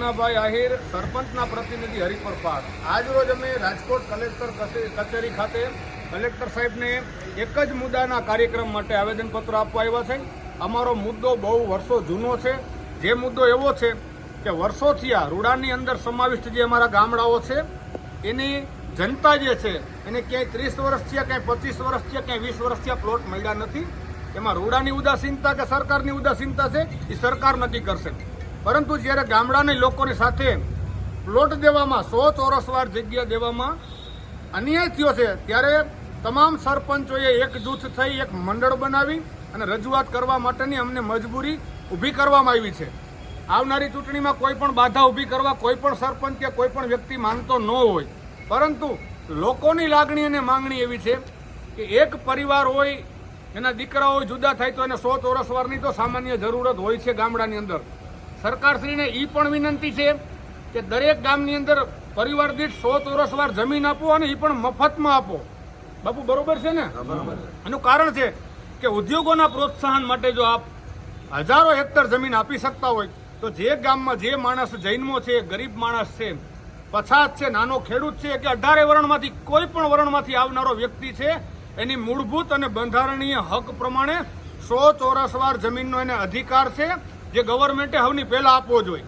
નાનાભાઈ આહિર, સરપંચના પ્રતિનિધિ હરિપર પાર. આજરોજ અમે રાજકોટ કલેક્ટર કચેરી ખાતે કલેક્ટર સાહેબને એક જ મુદ્દાના કાર્યક્રમ માટે આવેદનપત્ર આપવા આવ્યા છે. અમારો મુદ્દો બહુ વર્ષો જૂનો છે. જે મુદ્દો એવો છે કે વર્ષોથી આ રૂડાની અંદર સમાવિષ્ટ જે અમારા ગામડાઓ છે એની જનતા જે છે એને ક્યાંય 30 વર્ષ થયા, ક્યાંય 25 વર્ષ થયા, ક્યાંય 20 વર્ષ થયા પ્લોટ મળ્યા નથી. એમાં રૂડાની ઉદાસીનતા કે સરકારની ઉદાસીનતા છે એ સરકાર નક્કી કરશે. પરંતુ જ્યારે ગામડાના લોકોની સાથે પ્લોટ દેવામાં 100 ચોરસવાર જગ્યા દેવામાં અન્યાય થયો છે ત્યારે તમામ સરપંચોએ એક જૂથ થઈ એક મંડળ બનાવી અને રજૂઆત કરવા માટેની અમને મજબૂરી ઊભી કરવામાં આવી છે. આવનારી ચૂંટણીમાં કોઈ પણ બાધા ઊભી કરવા કોઈ પણ સરપંચ કે કોઈ પણ વ્યક્તિ માંગતો ન હોય, પરંતુ લોકોની લાગણી અને માંગણી એવી છે કે એક પરિવાર હોય, એના દીકરાઓ જુદા થાય તો એને 100 ચોરસવારની તો સામાન્ય જરૂરત હોય છે ગામડાની અંદર. સરકારશ્રીને એ પણ વિનંતી છે કે દરેક ગામની અંદર પરિવાર દીઠ 100 ચોરસવાર જમીન આપો અને એ પણ મફતમાં આપો. બાપુ બરોબર છે ને? એનું કારણ છે કે ઉદ્યોગોના પ્રોત્સાહન માટે જો આપ હજારો હેક્ટર જમીન આપી શકતા હોય તો જે ગામમાં જે માણસ જૈનમો છે, ગરીબ માણસ છે, પછાત છે, નાનો ખેડૂત છે કે 18 વર્ણમાંથી કોઈ પણ વર્ણમાંથી આવનારો વ્યક્તિ છે એની મૂળભૂત અને બંધારણીય હક પ્રમાણે 100 ચોરસવાર જમીનનો એને અધિકાર છે જે ગવર્મેન્ટે હવની પહેલા આપવો જોઈએ.